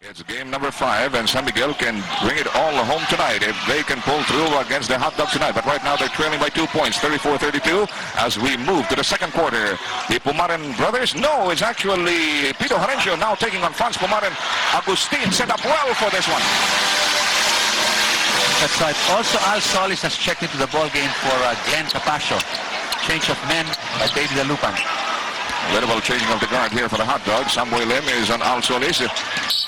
It's game number 5, and San Miguel can bring it all home tonight if they can pull through against the Hot Dogs tonight. But right now they're trailing by 2 points, 34-32, as we move to the second quarter. The Pumaran brothers, no, it's actually Pito Harencio now taking on Franz Pumaran. Agustin set up well for this one. That's right. Also, Al Solis has checked into the ball game for Glenn Capascio. Change of men by Baby Dalupan. Little changing of the guard here for the Hot Dogs. Samboy Lim is on Al Solis.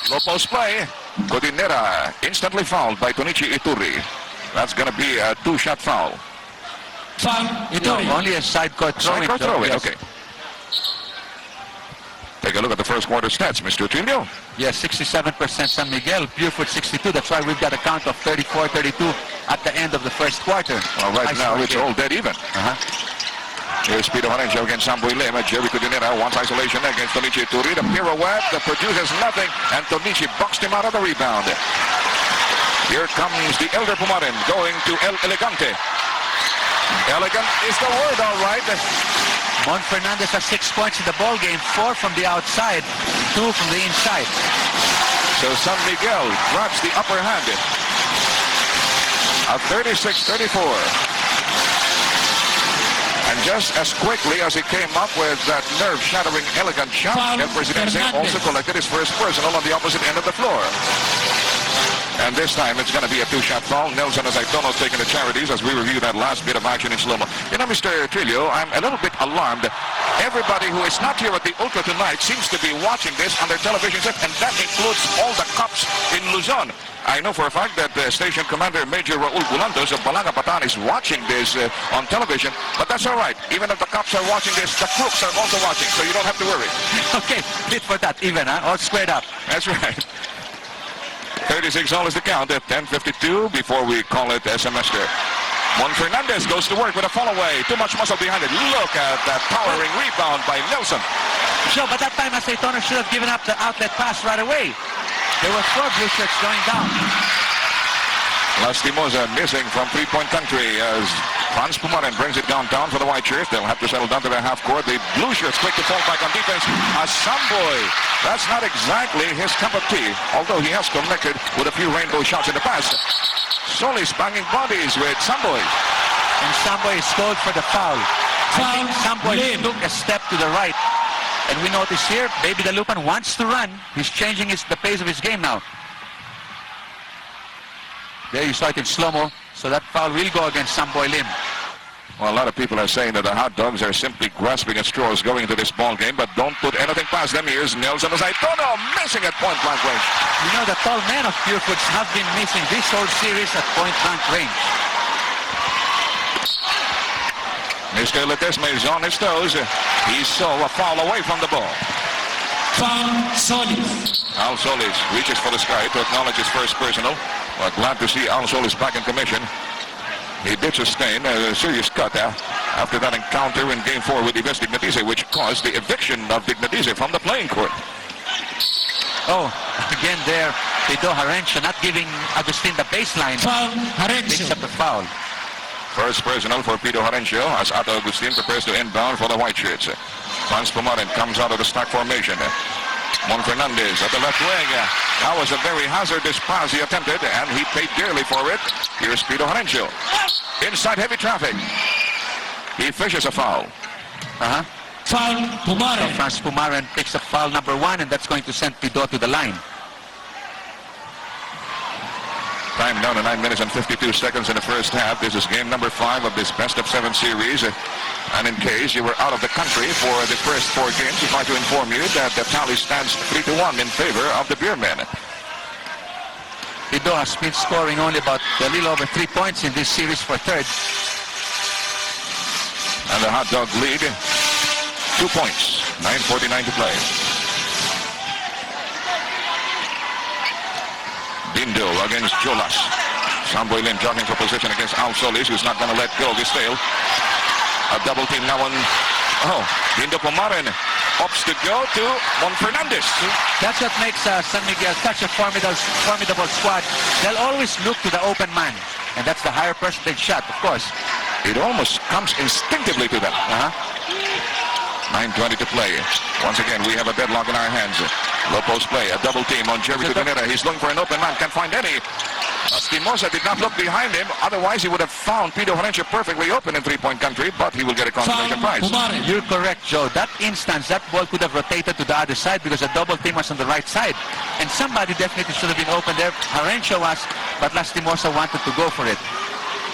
Low post play. Codinera instantly fouled by Tonichi Ituri. That's going to be a 2-shot foul. Foul. Ituri. Only a side court throw-in. Side court throw-in, yes. Okay. Take a look at the first quarter stats, Mr. Trillo. Yes, 67% San Miguel, Purefoods 62. That's why we've got a count of 34-32 at the end of the first quarter. Well, right now it's all dead even. Here's Pito Harencio against Samboy Lim. Jerry Codinera wants isolation against Tonichi Ituri. The pirouette that produces nothing, and Tonichi boxed him out of the rebound. Here comes the elder Pumaran going to El Elegante. Elegant is the word, all right. Mon Fernandez has 6 points in the ball game, 4 from the outside, 2 from the inside. So San Miguel grabs the upper hand at 36-34. And just as quickly as he came up with that nerve-shattering, elegant shot, El Presidente also collected his first personal on the opposite end of the floor. And this time it's going to be a 2-shot foul. Nelson Azaitono's taking the charities as we review that last bit of action in slow-mo. You know, Mr. Trillo, I'm a little bit alarmed. Everybody who is not here at the Ultra tonight seems to be watching this on their television set, and that includes all the cops in Luzon. I know for a fact that Station Commander Major Raul Bulantos of Balanga Patan is watching this on television, but that's all right. Even if the cops are watching this, the crooks are also watching, so you don't have to worry. Okay, bit for that, even, huh? All squared up. That's right. 36 all is the count at 10:52 before we call it a semester. Mon Fernandez goes to work with a fall-away. Too much muscle behind it. Look at that powering rebound by Nelson. Sure, but that time Azaitono should have given up the outlet pass right away. There were 4 blue shirts going down. Lastimosa missing from three-point country as Franz Pumaran brings it downtown for the white shirts. They'll have to settle down to their half court. The blue shirts quick to fall back on defense. A Samboy. That's not exactly his cup of tea, although he has connected with a few rainbow shots in the past. Solis banging bodies with Samboy. And Samboy is called for the foul. I think Samboy took a step to the right. And we notice here, Baby Dalupan wants to run. He's changing the pace of his game now. There you saw it in slow-mo. So that foul will go against Samboy Lim. Well, a lot of people are saying that the Hot Dogs are simply grasping at straws going into this ball game, but don't put anything past them. Here's Nelson Azaitono missing at point-blank range. You know, the tall men of Purefoods have been missing this whole series at point-blank range. Mr. Ledesma is on his toes. He saw a foul away from the ball. Foul Solis. Al Solis reaches for the sky to acknowledge his first personal. Well, glad to see Al Solis back in commission. He did sustain a serious cut after that encounter in Game 4 with Ives Dignatize, which caused the eviction of Dignatize from the playing court. Oh, again there, Pito Harencio not giving Agustin the baseline. Foul Harencio. Picks up the foul. First personal for Pito Harencio as Ato Agustin prepares to inbound for the white shirts. Franz Pumaran comes out of the stack formation. Mon Fernandez at the left wing. That was a very hazardous pass he attempted, and he paid dearly for it. Here's Pito Harencio. Inside heavy traffic. He fishes a foul. Foul Pumaran. So Franz Pumaran picks up foul number 1, and that's going to send Pito to the line. Time down to 9 minutes and 52 seconds in the first half. This is game number 5 of this best-of-7 series. And in case you were out of the country for the first 4 games, we'd like to inform you that the tally stands 3-1 in favor of the Beermen. Pito has been scoring only about a little over 3 points in this series for third. And the Hot Dog lead, 2 points, 9:49 to play. Dindo against Jolas. Samboy Lim jogging for position against Al Solis, who's not going to let go of his tail. A double team now on. Oh, Dindo Pumaran opts to go to Mon Fernandez. That's what makes San Miguel such a formidable squad. They'll always look to the open man. And that's the higher percentage shot, of course. It almost comes instinctively to them. 9:20 to play. Once again, we have a deadlock in our hands. Low post play, a double team on Jerry Cudinera. He's looking for an open man, can't find any. Lastimosa did not look behind him, otherwise he would have found Pito Horencio perfectly open in three-point country, but he will get a consolation prize. You're correct, Joe. That instance, that ball could have rotated to the other side because the double team was on the right side. And somebody definitely should have been open there. Horencio was, but Lastimosa wanted to go for it.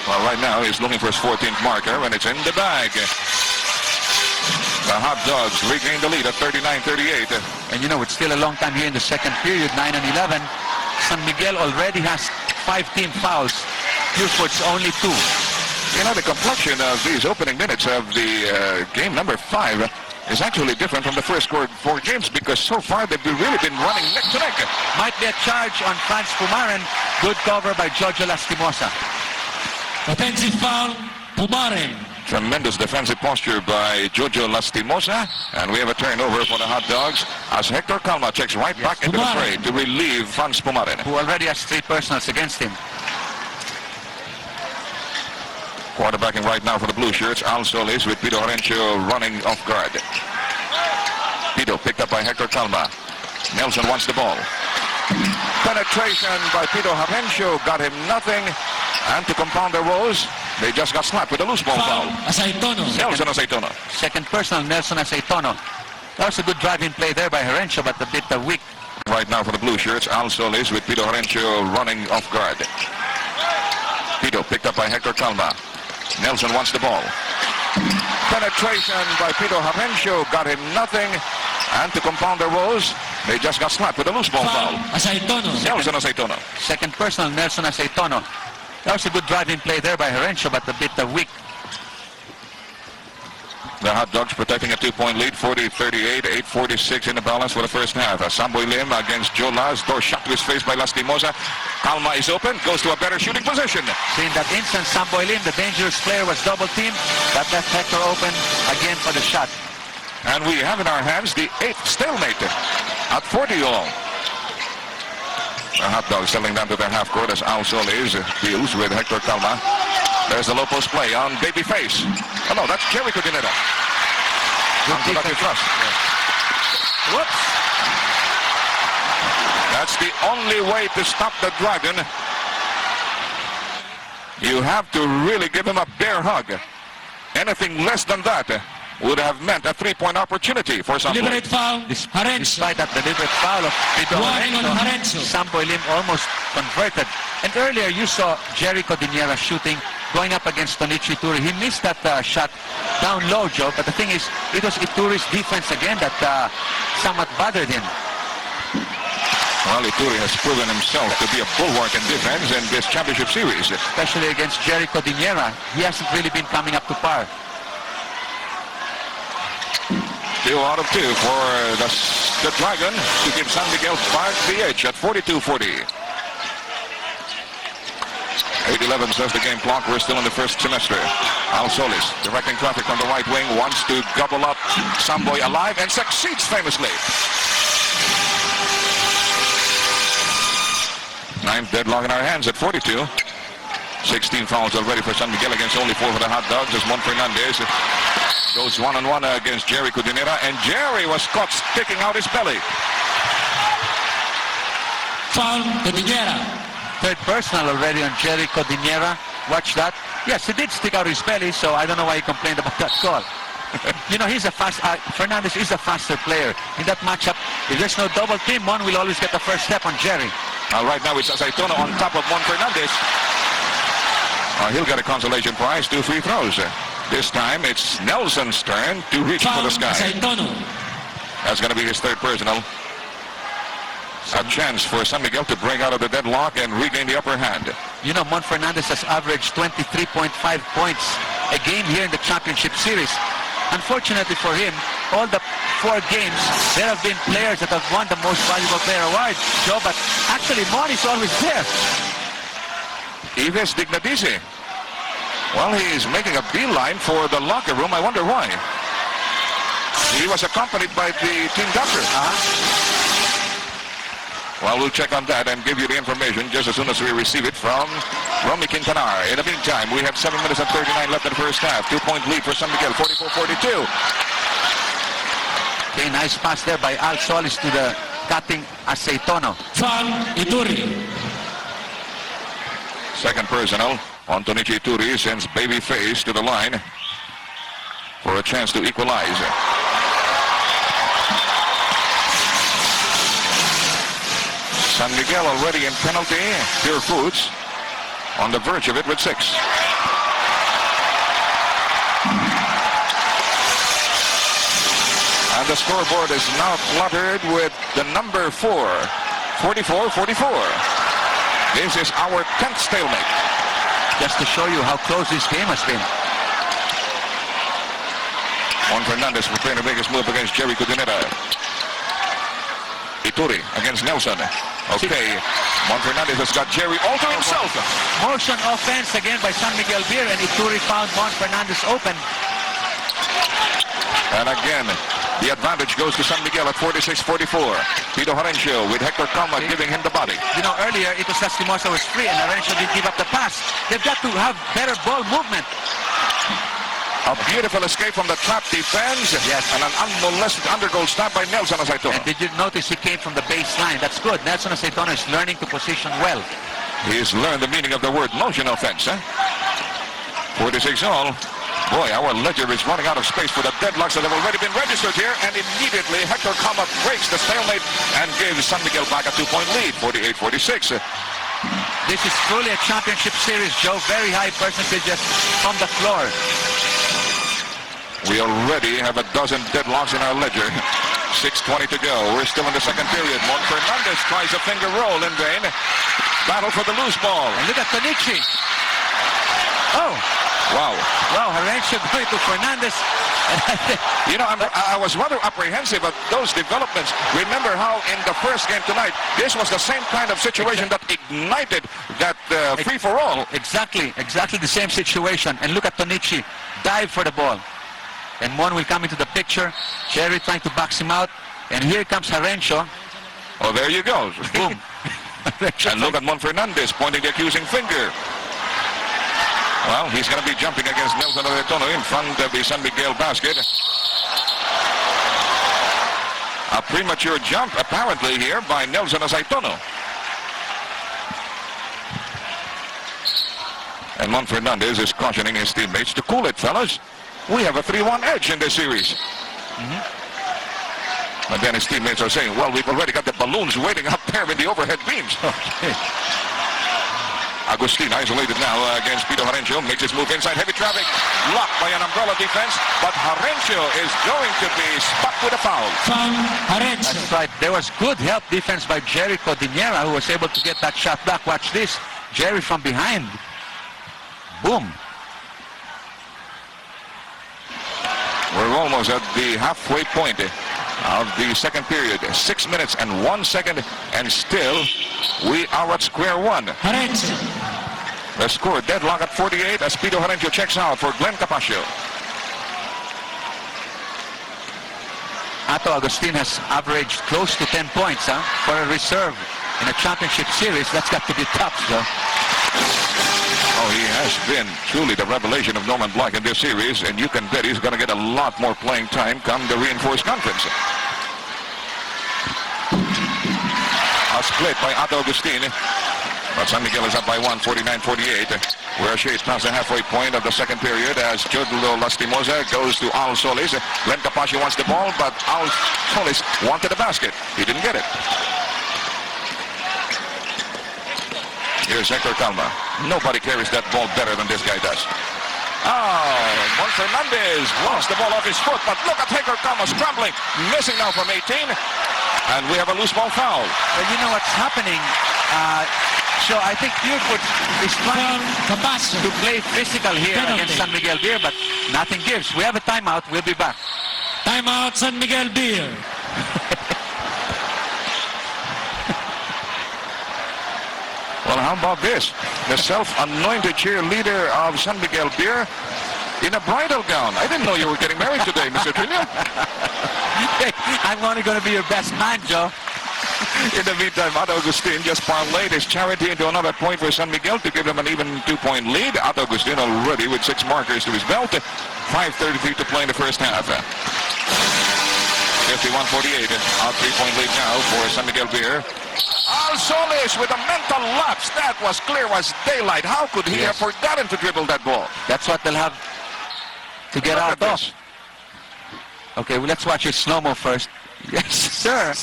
Well, right now he's looking for his 14th marker, and it's in the bag. The Hot Dogs regain the lead at 39-38. And you know, it's still a long time here in the second period, 9 and 11. San Miguel already has 5 team fouls. Purefoods only 2. You know, the complexion of these opening minutes of the game number 5 is actually different from the first 4 games because so far they've really been running neck to neck. Might be a charge on Franz Pumaren. Good cover by Jojo Lastimosa. Offensive foul, Pumaren. Tremendous defensive posture by Jojo Lastimosa. And we have a turnover for the Hot Dogs as Hector Calma checks right back into the fray to relieve Franz Pumaren, who already has 3 personals against him. Quarterbacking right now for the Blue Shirts, Al Solis with Pito Horencio running off guard. Pito picked up by Hector Calma. Nelson wants the ball. Penetration by Pito Horencio got him nothing. And to compound their woes, they just got slapped with a loose ball foul. Nelson Aceitono. Second personal, Nelson Aceitono. That was a good driving play there by Horencio, but a bit weak. Right now for the Blue Shirts, Al Solis with Pito Horencio running off guard. Pito picked up by Hector Calma. Nelson wants the ball. Penetration by Pito Horencio got him nothing. And to compound their woes, they just got slapped with a loose ball foul. Nelson Aceitono. Second personal, Nelson Aceitono. That was a good driving play there by Horencio, but a bit weak. The Hot Dogs protecting a 2-point lead, 40-38, 8:46 in the balance for the first half. Samboy Lim against Joe Laz. Door shot to his face by Lastimosa. Calma is open, goes to a better shooting position. See, in that instance, Samboy Lim, the dangerous player, was double teamed. That left Hector open again for the shot. And we have in our hands the 8th stalemate at 40 all. The Hot Dogs settling down to their half court as Al Solis deals with Hector Calma. There's the low post play on Babyface. Oh no, that's Jerry Cudinera. Unproductive thrust. Whoops. That's the only way to stop the Dragon. You have to really give him a bear hug. Anything less than that would have meant a 3-point opportunity for Samboy. Deliberate foul, Despite that deliberate foul of Pito Horencio, Samboy Lim almost converted. And earlier you saw Jerry Cudinera shooting, going up against Tonichi Ituri. He missed that shot down low, Joe, but the thing is, it was Ituri's defense again that somewhat bothered him. Well, Ituri has proven himself to be a bulwark in defense in this championship series. Especially against Jerry Cudinera. He hasn't really been coming up to par. 2 out of 2 for the Dragon to give San Miguel the edge at 42-40. 8:11 says the game clock. We're still in the first semester. Al Solis directing traffic from the right wing, wants to gobble up Samboy alive and succeeds famously. 9th deadlock in our hands at 42. 16 fouls already for San Miguel against only 4 for the Hot Dogs as Juan Fernandez goes one-on-one against Jerry Cudinera, and Jerry was caught sticking out his belly. Foul, Cudinera. 3rd personal already on Jerry Cudinera. Watch that. Yes, he did stick out his belly, so I don't know why he complained about that call. You know, he's a Fernandez is a faster player. In that matchup, if there's no double team, one will always get the first step on Jerry. Right now it's Aceitono on top of Juan Fernandez. He'll get a consolation prize, 2 free throws. This time it's Nelson's turn to reach for the sky. That's going to be his 3rd personal. A chance for San Miguel to break out of the deadlock and regain the upper hand. You know, Mon Fernandez has averaged 23.5 points a game here in the championship series. Unfortunately for him, all the 4 games, there have been players that have won the most valuable player award, Joe, but actually Mon is always there. Ives Dignadisi. Well, he's making a beeline for the locker room. I wonder why. He was accompanied by the team doctor. Well, we'll check on that and give you the information just as soon as we receive it from Romy Quintanar. In the meantime, we have 7 minutes and 39 left in the first half. 2-point lead for San Miguel, 44-42. Okay, nice pass there by Al Solis to the cutting Aceitono. Foul, Ituri. Second personal on Tonichi Ituri sends Babyface to the line for a chance to equalize. San Miguel already in penalty. Purefoods on the verge of it with 6. And the scoreboard is now cluttered with the number 4. 44-44. This is our 10th stalemate. Just to show you how close this game has been. Juan Fernandez preparing to make his move against Jerry Cudinera. Ituri against Nelson. Okay, Juan Fernandez has got Jerry all to himself. Motion offense again by San Miguel Beer, and Ituri found Juan Fernandez open. And again, the advantage goes to San Miguel at 46-44. Pito Harencio with Hector Calma giving him the body. You know, earlier it was Lastimosa was free, and Harencio didn't give up the pass. They've got to have better ball movement. A beautiful escape from the trap defense. Yes. And an unmolested undergoal stop by Nelson Aceitono. And did you notice he came from the baseline? That's good. Nelson Aceitono is learning to position well. He's learned the meaning of the word motion offense. 46 all. Boy, our ledger is running out of space for the deadlocks that have already been registered here. And immediately Hector Calma breaks the stalemate and gives San Miguel back a 2-point lead, 48-46. This is truly a championship series, Joe. Very high percentages from the floor. We already have a dozen deadlocks in our ledger. 6:20 to go. We're still in the second period. Juan Fernandez tries a finger roll in vain. Battle for the loose ball. And look at Tonichi. Oh. Wow. Wow, Harencio going to Fernandez. You know, I was rather apprehensive of those developments. Remember how in the first game tonight, this was the same kind of situation that ignited that free-for-all. Exactly the same situation. And look at Tonichi. Dive for the ball. And one will come into the picture. Jerry trying to box him out. And here comes Harencio. Oh, there you go. Boom. And look at Juan Fernandez pointing the accusing finger. Well, he's going to be jumping against Nelson Aceitono in front of the San Miguel basket. A premature jump, apparently, here by Nelson Aceitono. And Juan Fernandez is cautioning his teammates to cool it, fellas. We have a 3-1 edge in this series. And then his teammates are saying, well, we've already got the balloons waiting up there in the overhead beams. Okay. Agustin isolated now against Pito Harencio. Makes his move inside. Heavy traffic. Blocked by an umbrella defense. But Harencio is going to be spot with a foul. Foul, Harencio. That's right. There was good help defense by Jerry Codinera, who was able to get that shot back. Watch this. Jerry from behind. Boom. We're almost at the halfway point of the second period. 6 minutes and 1 second, and still we are at square one. Harencio. The score deadlock at 48 as Pito Harencio checks out for Glenn Capaccio. Ato Agustin has averaged close to 10 points for a reserve in a championship series. That's got to be tough, though. Oh, he has been truly the revelation of Norman Black in this series, and you can bet he's going to get a lot more playing time come the reinforced conference. A split by Ato Agustin, but San Miguel is up by 1, 49-48. We're shades past the halfway point of the second period as Jodlo Lastimosa goes to Al Solis. Glenn Capaccio wants the ball, but Al Solis wanted the basket. He didn't get it. Here's Hector Calma. Nobody carries that ball better than this guy does. Oh, Juan Fernandez lost the ball off his foot, but look at Hector Calma scrambling, missing now from 18, and we have a loose ball foul. Well, you know what's happening? So I think Purefoods is trying to play physical here against San Miguel Beer, but nothing gives. We have a timeout. We'll be back. Timeout, San Miguel Beer. Well, how about this? The self-anointed cheerleader of San Miguel Beer in a bridal gown. I didn't know you were getting married today, Mr. Trillo. Hey, I'm only going to be your best man, Joe. In the meantime, Ato Agustin just parlayed his charity into another point for San Miguel to give them an even 2-point lead. Ato Agustin already with 6 markers to his belt. 5:33 to play in the first half. 51-48. A 3-point lead now for San Miguel Beer. Alsoles with a mental lapse. That was clear as daylight. How could he have forgotten to dribble that ball? That's what they'll have to get out of. Okay, well, let's watch it slow-mo first. Yes, sir.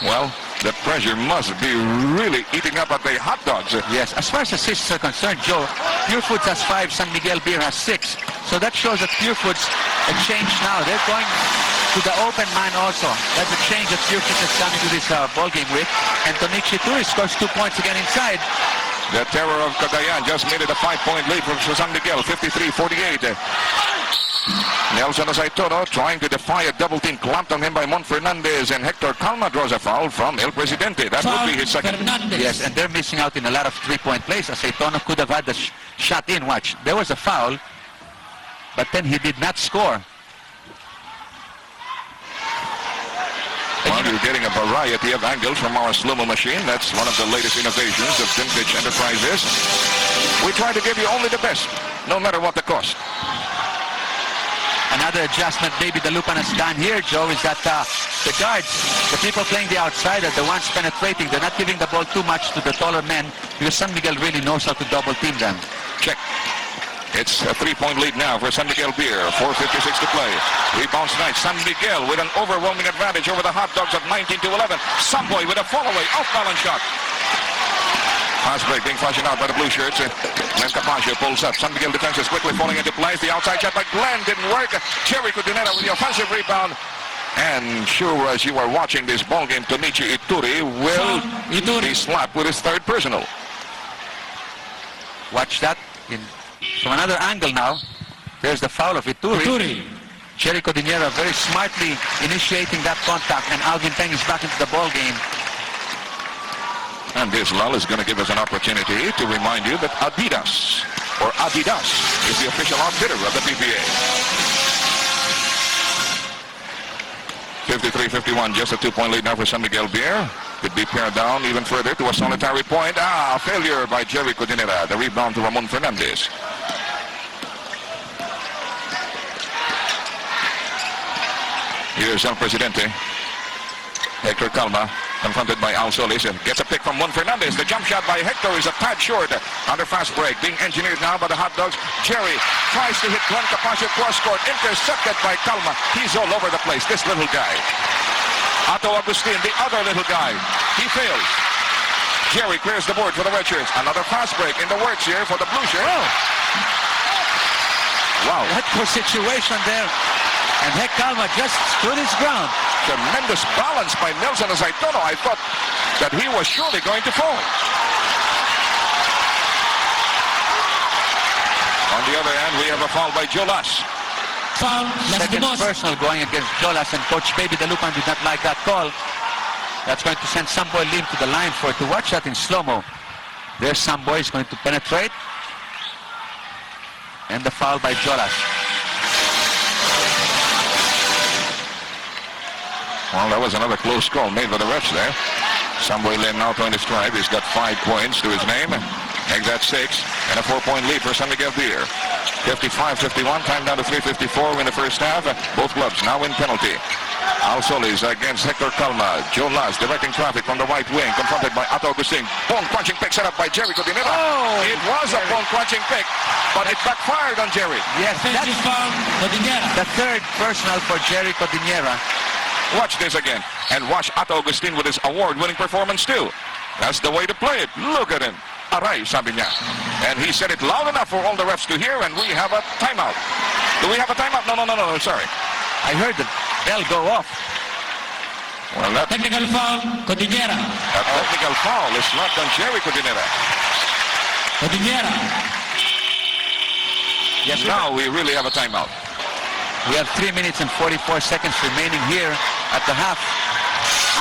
Well, the pressure must be really eating up at the hot dogs. Yes, as far as assists are concerned, Joe, Purefoods has 5, San Miguel Beer has 6. So that shows that Purefoods a change now. They're going to the open man also. That's a change that Purefoods has come into this ball game with. And Tonichi Turi scores 2 points again inside. The terror of Cagayan just made it a 5-point lead for San Miguel, 53-48. Nelson Azaitono trying to defy a double team clamped on him by Mon Fernandez, and Hector Calma draws a foul from El Presidente. That would be his second. Yes, and they're missing out in a lot of 3-point plays. Azaitono could have had the shot in. Watch, there was a foul, but then he did not score. Well, you're getting a variety of angles from our slow-mo machine. That's one of the latest innovations of Vintage Enterprises. We try to give you only the best, no matter what the cost. Another adjustment maybe the Lupan has done here, Joe, is that the guards, the people playing the outside are the ones penetrating. They're not giving the ball too much to the taller men because San Miguel really knows how to double team them. Check. It's a 3-point lead now for San Miguel Beer. 4:56 to play. Rebounds tonight. San Miguel with an overwhelming advantage over the Hot Dogs at 19-11. Samboy with a fall-away off-balance shot. Fast break being flashed out by the blue shirts. Glenn Capaccio pulls up. San Miguel defense is quickly falling into place. The outside shot by Glenn didn't work. Jerry Cudinera with the offensive rebound. And sure as you are watching this ball game, Tonichi Ituri will be slapped with his third personal. Watch that from another angle now. There's the foul of Ituri. Jerry Cudinera very smartly initiating that contact, and Alvin Peng is back into the ball game. And this lull is going to give us an opportunity to remind you that Adidas is the official outfitter of the PPA. 53-51, just a 2-point lead now for San Miguel Beer. Could be pared down even further to a solitary point. Failure by Jerry Cudinera. The rebound to Ramon Fernandez. Here's El Presidente. Hector Calma, confronted by Alsoles, gets a pick from Mon Fernandez. The jump shot by Hector is a tad short. Under fast break, being engineered now by the Hot Dogs. Jerry tries to hit Glenn Capaccio cross court, intercepted by Calma. He's all over the place, this little guy. Otto Agustin, the other little guy. He fails. Jerry clears the board for the red shirts. Another fast break in the works here for the blue shirt. Wow. What a situation there. And Hec Calma just stood his ground. Tremendous balance by Nelson Azaitono. I thought that he was surely going to fall. On the other hand, we have a foul by Jolas. Foul, Second Lastimos. personal going against Jolas, and Coach Baby Dalupan did not like that call. That's going to send Samboy Lim to the line for it to watch that in slow-mo. There's Samboy is going to penetrate. And the foul by Jolas. Well, that was another close call made by the refs there. Samboy Lim now trying to strive. He's got 5 points to his name. Makes that 6. And a 4-point lead for San Miguel Beer. 55-51. Time down to 3:54 in the first half. Both clubs now in penalty. Alsoles against Hector Calma. Joe Las directing traffic from the right wing. Confronted by Otto Agustin. Bone crunching pick set up by Jerry Cudinera. It was a bone crunching pick, but it backfired on Jerry. Yes, that's Foul, Cudinera. the third personal for Jerry Cudinera. Watch this again. And watch Otto Agustin with his award-winning performance too. That's the way to play it. Look at him. Aray, sabi niya. And he said it loud enough for all the refs to hear, and we have a timeout. Do we have a timeout? No, sorry. I heard the bell go off. Well, that Technical foul, Cudinera. technical foul is not on Jerry Cudinera. Cudinera. Yes, Now we really have a timeout. we have 3 minutes and 44 seconds remaining here at the half.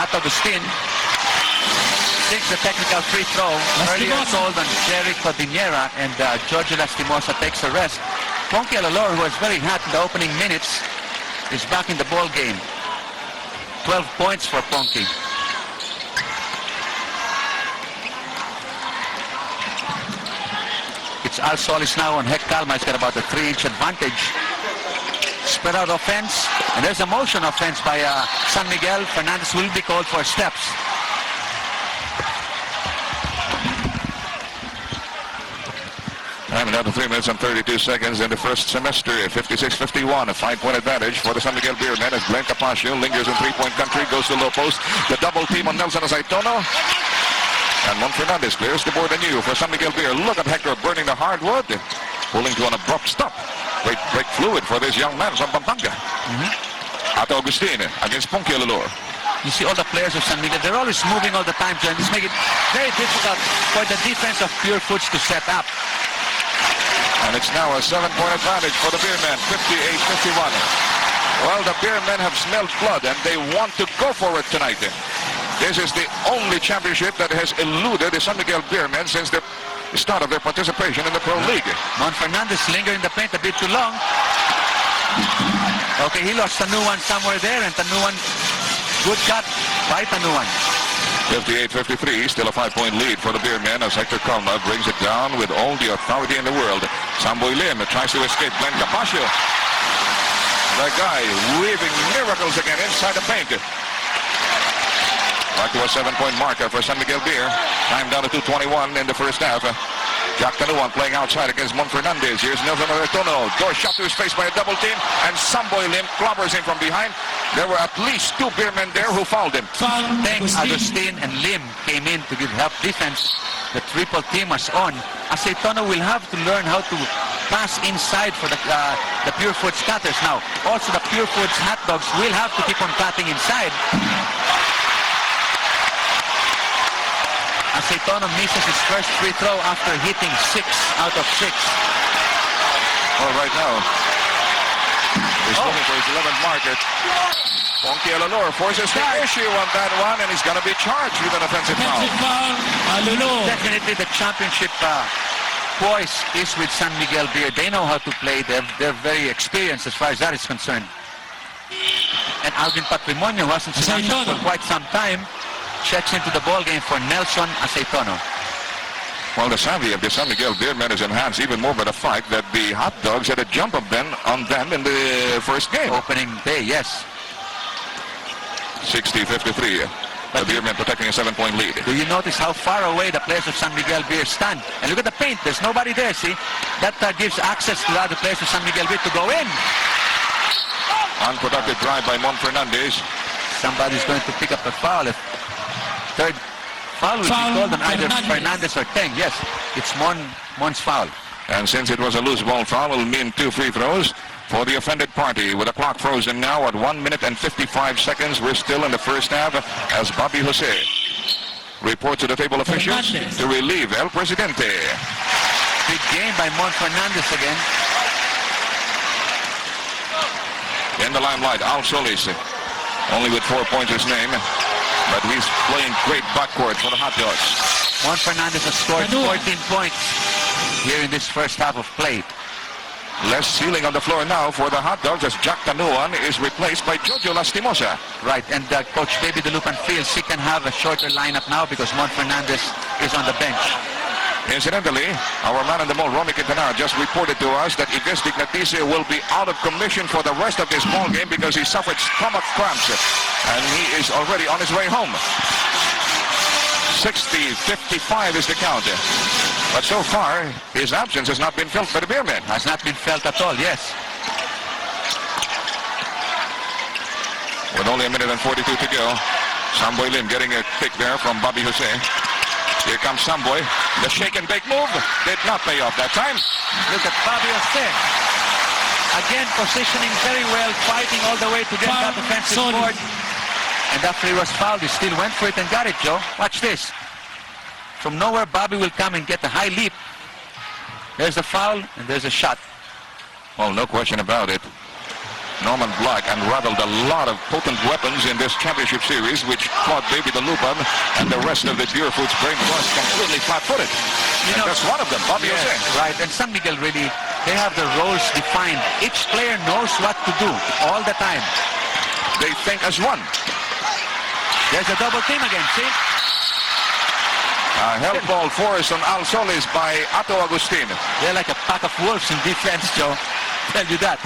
Otto Agustin takes the technical free throw. Earlier called on Jerry Cudinera, and Giorgio Lastimosa takes a rest. Ponky Alalor, who was very hot in the opening minutes, is back in the ball game. 12 points for Ponky. It's Alsoles now on Hec Calma. He's got about a 3-inch advantage. spread out offense. And there's a motion offense by San Miguel. Fernandez will be called for steps. Time another 3 minutes and 32 seconds in the first semester. 56-51, a 5-point advantage for the San Miguel Beermen as Glenn Capaccio lingers in three-point country, goes to low post. The double team on Nelson Azaitono. And Mon Fernandez clears the board anew for San Miguel Beer. Look at Hector burning the hardwood, pulling to an abrupt stop. Great break fluid for this young man from Pampanga. Ato Agustin against Ponky Lalor. You see all the players of San Miguel, they're always moving all the time, and this makes it very difficult for the defense of Purefoods to set up. And it's now a 7-point advantage for the Beermen, 58-51. Well, the Beermen have smelled blood, and they want to go for it tonight. This is the only championship that has eluded the San Miguel Beermen since the start of their participation in the Pro League. Mon Fernandez lingering the paint a bit too long. Okay, he lost Tanuan somewhere there, and Tanuan, good cut by Tanuan. 58-53, still a 5-point lead for the Beermen as Hector Calma brings it down with all the authority in the world. Samboy Lim tries to escape Glenn Capaccio. The guy weaving miracles again inside the paint. Back to a 7-point marker for San Miguel Beer. Time down to 2:21 in the first half. Jack Tanuan playing outside against Mon Fernandez. Here's Nelson Azaitono. Door shot to his face by a double team, and Samboy Lim clobbers him from behind. There were at least two Beermen there who fouled him. Thanks, Agustin and Lim came in to give help defense. The triple team was on. Azaitono will have to learn how to pass inside for the Purefoods cutters. Now, also the Purefoods hot dogs will have to keep on cutting inside. Azaitono misses his first free throw after hitting 6 out of 6. Well, right now, he's looking for his 11th marker. Ponky Lalor forces the issue on that one, and he's going to be charged with an offensive foul. Definitely the championship poise is with San Miguel Beer. They know how to play. They're very experienced as far as that is concerned. And Alvin Patrimonio, who hasn't seen for quite some time, checks into the ball game for Nelson Azaitono. Well, the savvy of the San Miguel Beermen is enhanced even more by the fact that the Hot Dogs had a jump on them in the first game. Opening day, yes. 60-53. The Beermen protecting a 7-point lead. Do you notice how far away the players of San Miguel Beer stand? And look at the paint. There's nobody there, see? That gives access to the other players of San Miguel Beer to go in. Unproductive drive by Mon Fernandez. Somebody's going to pick up a foul. Third foul will be called on either Fernandez or Teng. Yes, it's Mon's foul. And since it was a loose ball foul, it will mean 2 free throws for the offended party. With the clock frozen now at 1 minute and 55 seconds. We're still in the first half as Bobby Jose reports to the table officials to relieve El Presidente. Big game by Mon Fernandez again. In the limelight, Al Solis, only with 4 points his name. But he's playing great backcourt for the Hot Dogs. Mon Fernandez has scored 14 points here in this first half of play. Less ceiling on the floor now for the Hot Dogs as Jack Tanuan is replaced by Jojo Lastimosa. Right, and Coach Baby Delupan feels he can have a shorter lineup now because Mon Fernandez is on the bench. Incidentally, our man in the mall, Romy Quintana, just reported to us that Ives Dignatice will be out of commission for the rest of this ball game because he suffered stomach cramps and he is already on his way home. 60-55 is the count. But so far, his absence has not been felt by the Beermen. Has not been felt at all, yes. With only a minute and 42 to go, Samboy Lim getting a kick there from Bobby Jose. Here comes Samboy. The shake and bake move did not pay off that time. Look at Bobby Jose. Again, positioning very well, fighting all the way to get that offensive board. And after he was fouled, he still went for it and got it, Joe. Watch this. From nowhere, Bobby will come and get a high leap. There's a foul, and there's a shot. Well, no question about it. Norman Black unraveled a lot of potent weapons in this championship series, which caught Baby the Lupan and the rest of the Purefoods brainwash completely flat-footed. You know, that's one of them, Bobby Jose. Right, and San Miguel really, they have the roles defined. Each player knows what to do all the time. They think as one. There's a double team again, see? A help ball forced on Al Solis by Ato Agustin. They're like a pack of wolves in defense, Joe. Tell you that.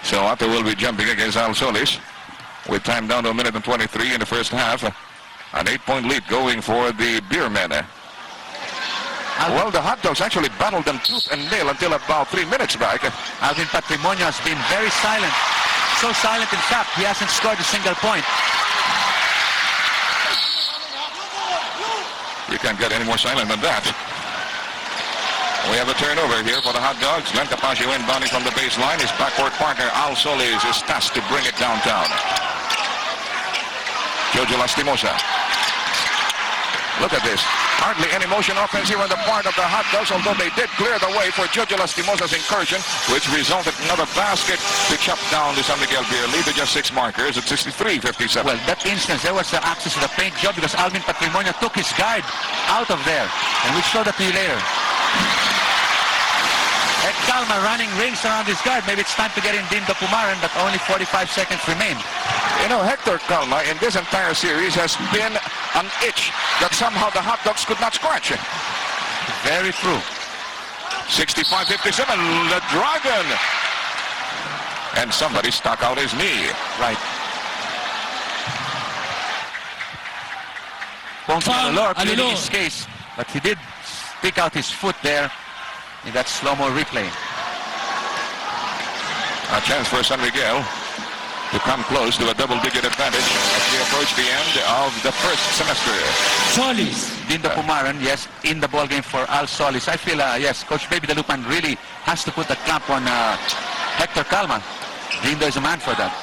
So Otto will be jumping against Al Solis with time down to 1:23 in the first half. An 8-point lead going for the Beermen. Well, the Hot Dogs actually battled them tooth and nail until about 3 minutes back. Alvin Patrimonio has been very silent. So silent, in fact, he hasn't scored a single point. You can't get any more silent than that. We have a turnover here for the Hot Dogs. Len Capaccio inbounding from the baseline. His backcourt partner, Al Solis, is tasked to bring it downtown. Jojo Lastimosa. Look at this. Hardly any motion offense here on the part of the Hot Dogs, although they did clear the way for Jojo Lastimosa's incursion, which resulted in another basket to chop down the San Miguel Beer lead to just 6 markers at 63-57. Well, that instance, there was access to the paint job because Alvin Patrimonio took his guard out of there. And we'll show that to you later. And Calma running rings around his guard. Maybe it's time to get in Dindo Pumaran, but only 45 seconds remain. You know, Hector Calma in this entire series has been an itch that somehow the Hot Dogs could not scratch. Very true. 65-57, the Dragon. And somebody stuck out his knee. Right. Alilor pleading his case, but he did stick out his foot there in that slow-mo replay. A chance for San Miguel to come close to a double-digit advantage as we approach the end of the first semester. Solis. Dindo Pumaran, yes, in the ballgame for Al Solis. I feel, yes, Coach Baby Dalupan really has to put the clamp on Hector Calma. Dindo is a man for that.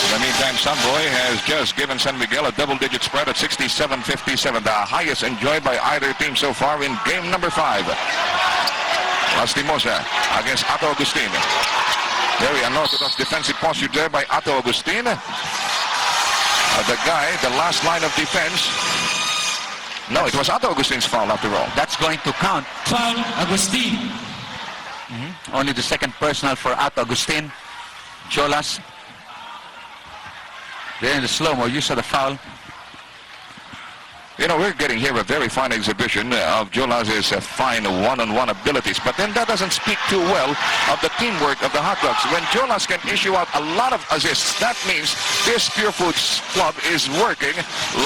In the meantime, Samboy has just given San Miguel a double-digit spread at 67-57, the highest enjoyed by either team so far in game number 5. Lastimosa against Otto Agustin. Very unorthodox defensive posture there by Otto Agustin. The guy, the last line of defense. No, it was Otto Agustin's foul after all. That's going to count. Foul, Agustin. Only the second personal for Otto Agustin. Jolas. There in the slow-mo, you saw the foul. You know, we're getting here a very fine exhibition of Jolas's fine one-on-one abilities, but then that doesn't speak too well of the teamwork of the Hot Dogs. When Jolas can issue out a lot of assists, that means this Purefoods club is working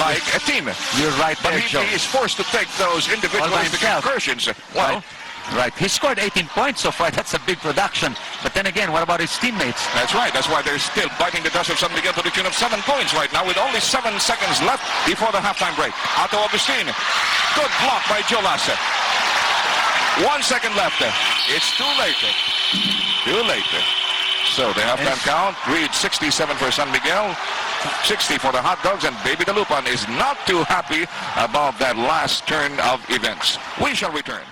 like a team. You're right But there, Joe. he is forced to take those individualistic incursions. Well, right. He scored 18 points so far. That's a big production. But then again, what about his teammates? that's right. That's why they're still biting the dust of San Miguel to the tune of 7 points right now with only 7 seconds left before the halftime break. Otto Agustin. Good block by Jolas. 1 second left. It's too late. Too late. So the halftime count reads 67 for San Miguel, 60 for the Hot Dogs, and Baby Dalupan is not too happy about that last turn of events. We shall return.